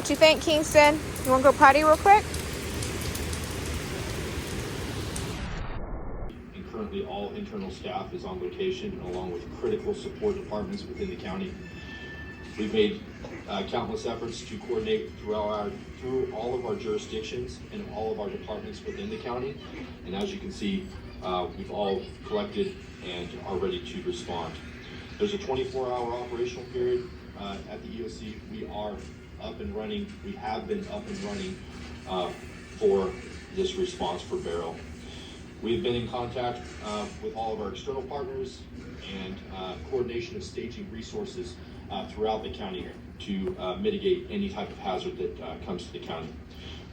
What you think, Kingston? You want to go potty real quick? And currently all internal staff is on location along with critical support departments within the county. We've made countless efforts to coordinate through all of our jurisdictions and all of our departments within the county. And as you can see, we've all collected and are ready to respond. There's a 24-hour operational period at the EOC. We are up and running. We have been up and running for this response for Beryl. We've been in contact with all of our external partners and coordination of staging resources throughout the county to mitigate any type of hazard that comes to the county.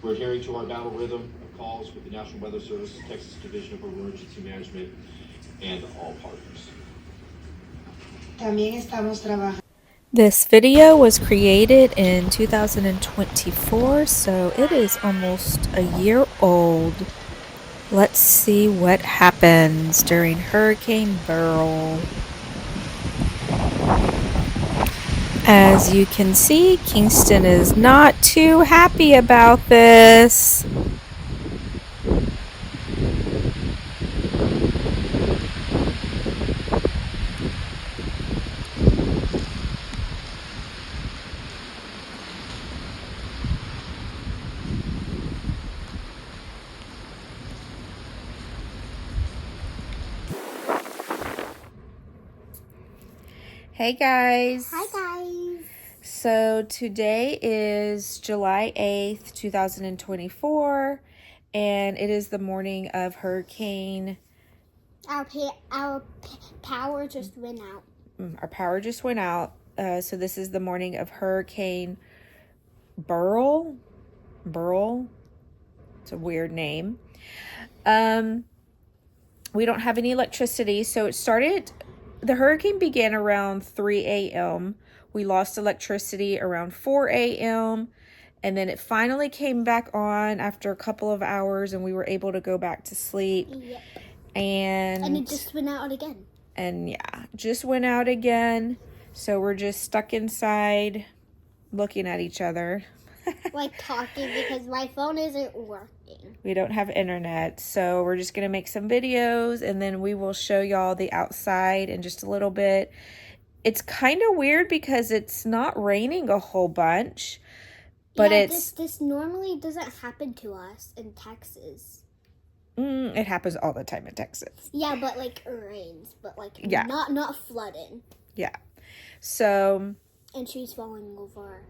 We're adhering to our battle rhythm of calls with the National Weather Service, Texas Division of Emergency Management, and all partners. También estamos trabajando. This video was created in 2024, so it is almost a year old. Let's see what happens during Hurricane Beryl. As you can see, Kingston is not too happy about this. Hey guys. Hi guys. So today is July 8th, 2024, and it is the morning of Hurricane. Our power just went out. Our power just went out. So this is the morning of Hurricane Beryl. It's a weird name. We don't have any electricity, so the hurricane began around 3 a.m. We lost electricity around 4 a.m. and then it finally came back on after a couple of hours and we were able to go back to sleep. Yep. And it just went out again. And yeah, just went out again. So we're just stuck inside looking at each other. Like talking because my phone isn't working. We don't have internet, so we're just going to make some videos and then we will show y'all the outside in just a little bit. It's kind of weird because it's not raining a whole bunch, but yeah, this normally doesn't happen to us in Texas. It happens all the time in Texas. Yeah, but like it rains, but like yeah. not flooding. Yeah. So. And trees falling over.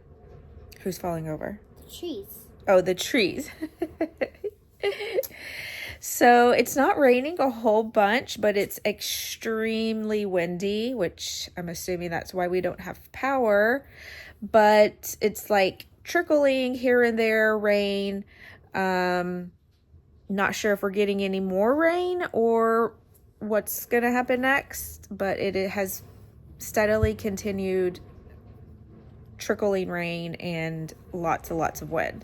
Who's falling over? The trees. Oh, the trees. So it's not raining a whole bunch, but it's extremely windy, which I'm assuming that's why we don't have power. But it's like trickling here and there rain. Not sure if we're getting any more rain or what's going to happen next, but it has steadily continued trickling rain and lots and lots of wind.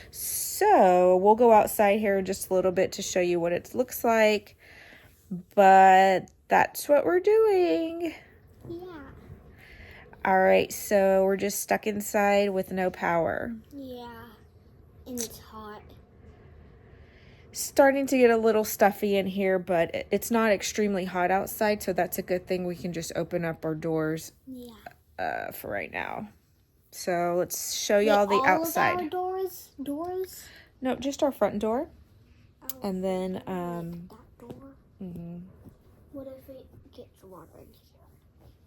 So we'll go outside here in just a little bit to show you what it looks like, but that's what we're doing. Yeah. All right, so we're just stuck inside with no power. Yeah, and it's hot. Starting to get a little stuffy in here, but it's not extremely hot outside, so that's a good thing. We can just open up our doors for right now. So let's show y'all the outside. All of our doors? No, just our front door. Oh, and then that door. Mm-hmm. What if it gets water in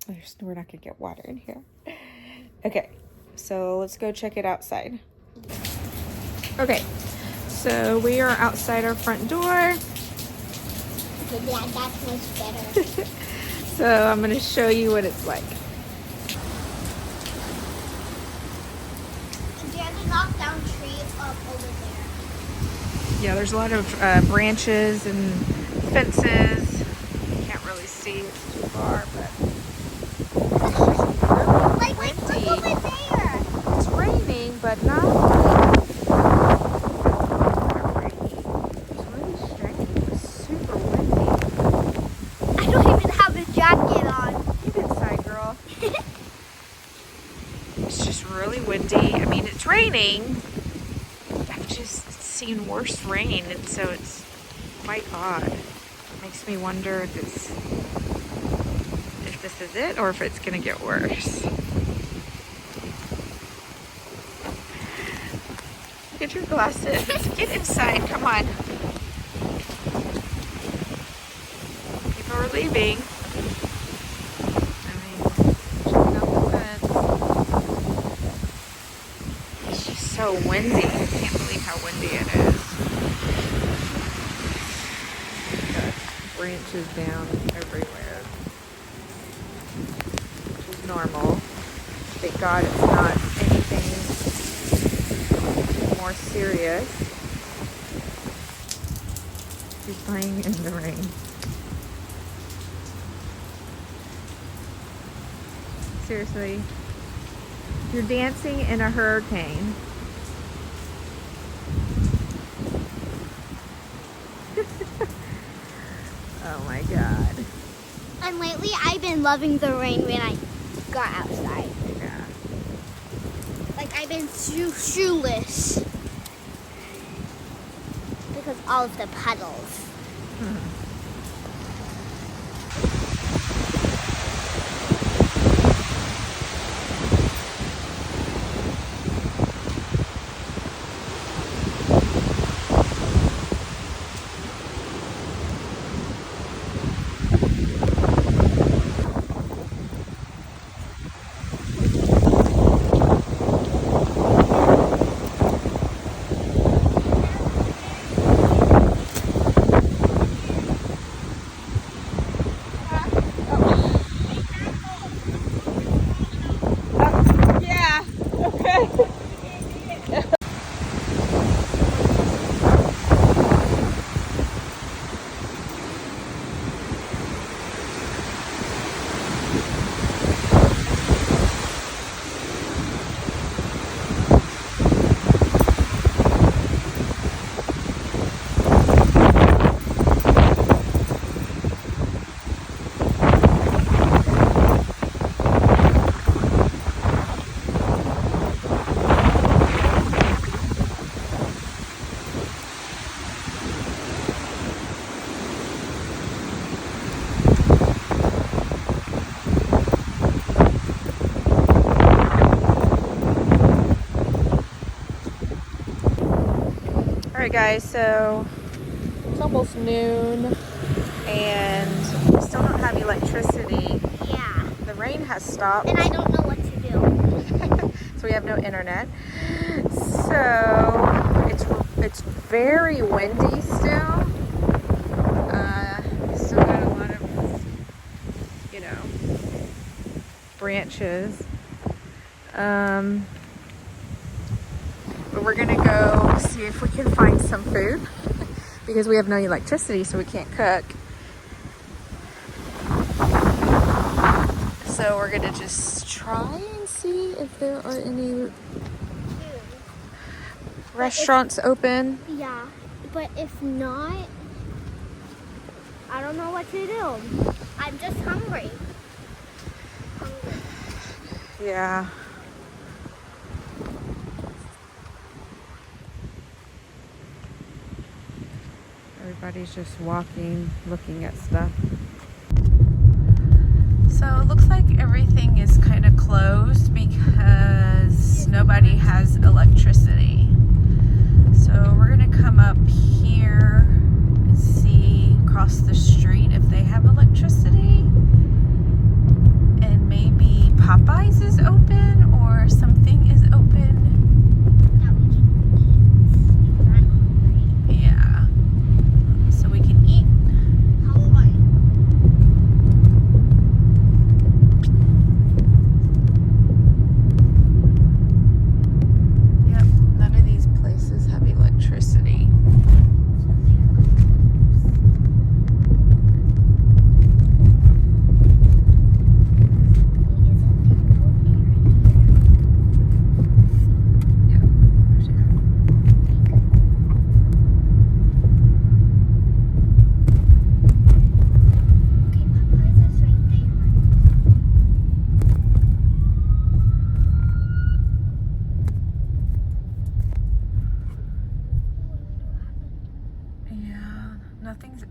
here? We're not gonna get water in here. Okay, so let's go check it outside. Okay, so we are outside our front door. Okay, yeah, that's much better. So I'm gonna show you what it's like. There's a knockdown tree up over there. Yeah, there's a lot of branches and fences. You can't really see, it's too far, but Like, look over there. it's raining, but not raining. It's really strange. It's super windy. I don't even have a jacket on. Get inside, girl. It's just really really windy. I mean, it's raining. I've just seen worse rain, and so it's quite odd. It makes me wonder if this is it or if it's gonna get worse. Get your glasses. Get inside. Come on. People are leaving. Checking out the fence. It's just so windy. I can't believe how windy it is. Got branches down everywhere, which is normal. Thank God it's not anything more serious. She's playing in the rain. Seriously, you're dancing in a hurricane. Oh my God. And lately, I've been loving the rain when I got outside. Yeah. Like, I've been shoeless because all of the puddles. Alright guys, so it's almost noon and we still don't have electricity. Yeah. The rain has stopped. And I don't know what to do. So we have no internet. So it's very windy still. Still got a lot of, branches. But we're gonna go see if we can find some food because we have no electricity, so we can't cook. So we're gonna just try and see if there are any restaurants open. Yeah, but if not, I don't know what to do. I'm just hungry. Yeah. Everybody's just walking, looking at stuff. So it looks like everything is kind of closed because nobody has electricity. So we're gonna come up here and see across the street if they have electricity. And maybe Popeyes is open or something is open. That we can eat. I'm hungry. Yeah. So we can eat. Hungry. Yep, none of these places have electricity.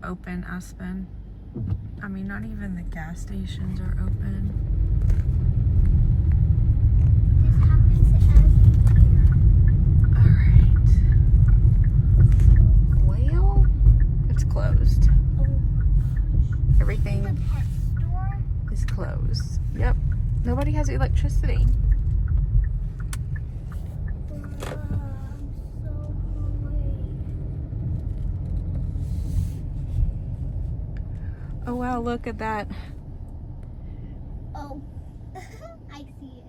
open, Aspen. I mean, not even the gas stations are open. This happens every year. Alright. Well, it's closed. Oh, the Everything pet store. is closed. Yep. Nobody has electricity. I'm so hungry. Oh wow, look at that. Oh, I see it.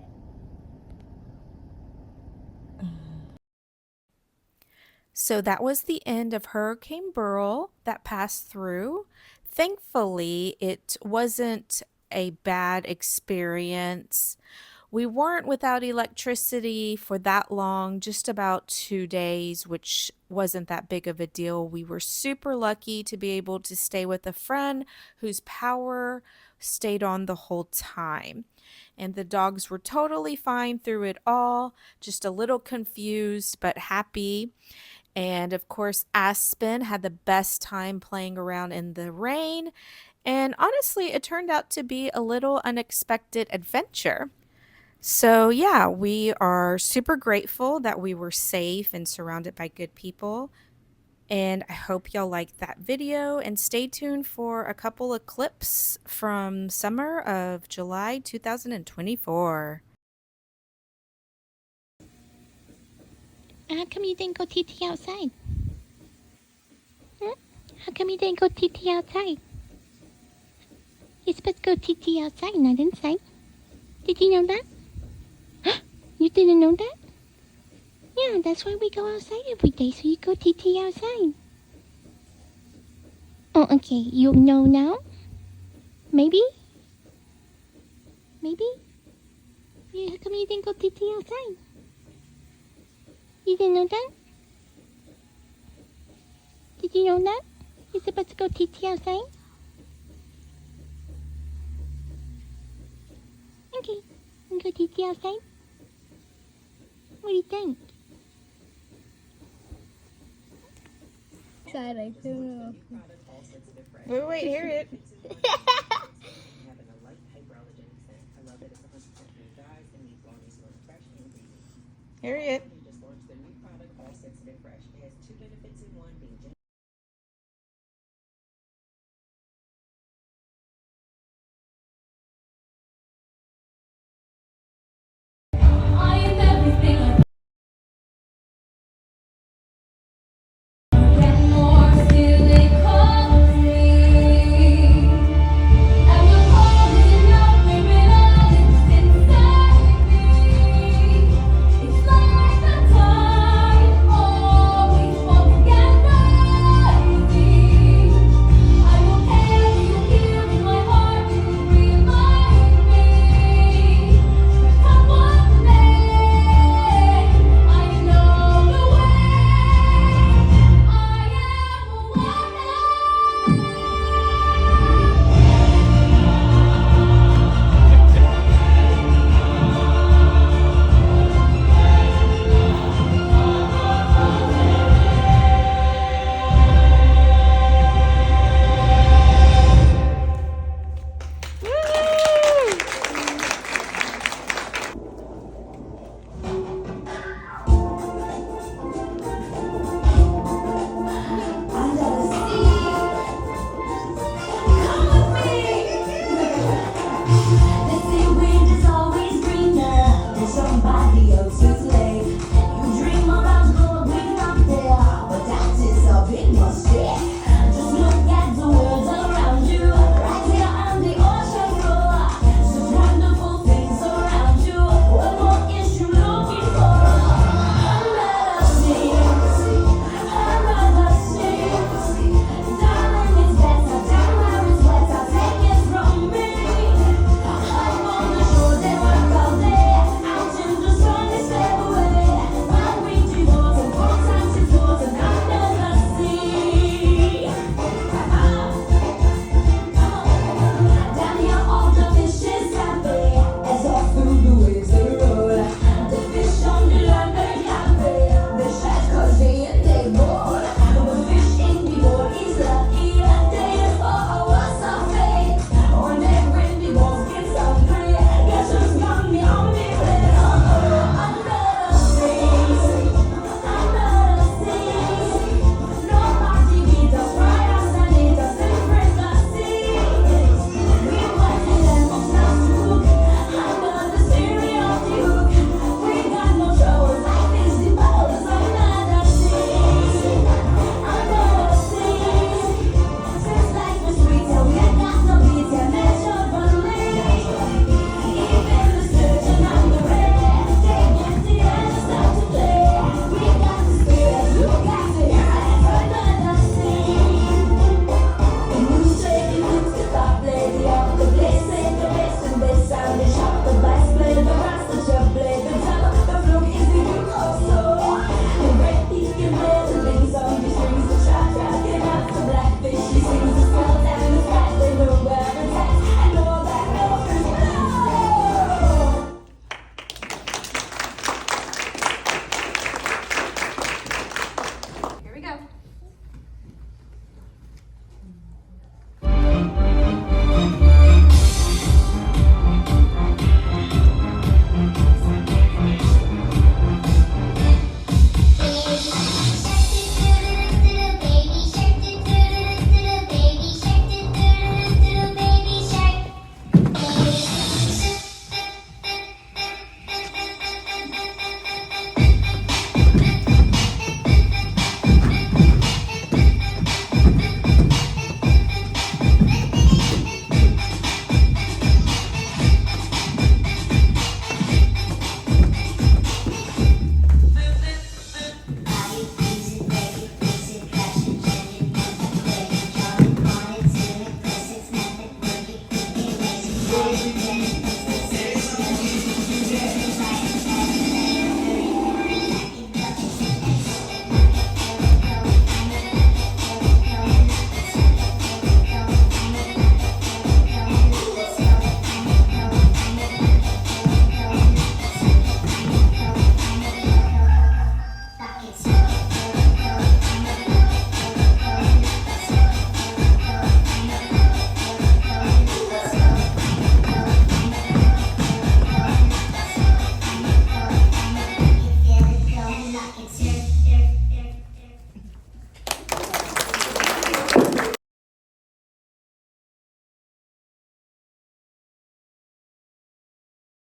So that was the end of Hurricane Beryl that passed through. Thankfully, it wasn't a bad experience. We weren't without electricity for that long, just about 2 days, which wasn't that big of a deal. We were super lucky to be able to stay with a friend whose power stayed on the whole time. And the dogs were totally fine through it all, just a little confused but happy. And of course, Aspen had the best time playing around in the rain. And honestly, it turned out to be a little unexpected adventure. So, yeah, we are super grateful that we were safe and surrounded by good people. And I hope y'all liked that video and stay tuned for a couple of clips from summer of July 2024. How come you didn't go TT outside? How come you didn't go TT outside? You're supposed to go TT outside, not inside. Did you know that? You didn't know that? Yeah, that's why we go outside every day, so you go TT outside. Oh, okay, you'll know now? Maybe? Maybe? Yeah, how come you didn't go TT outside? You didn't know that? Did you know that? You're supposed to go TT outside? Okay, you go TT outside? What do you think? Sad, I don't know. Wait, hear it. Hear it.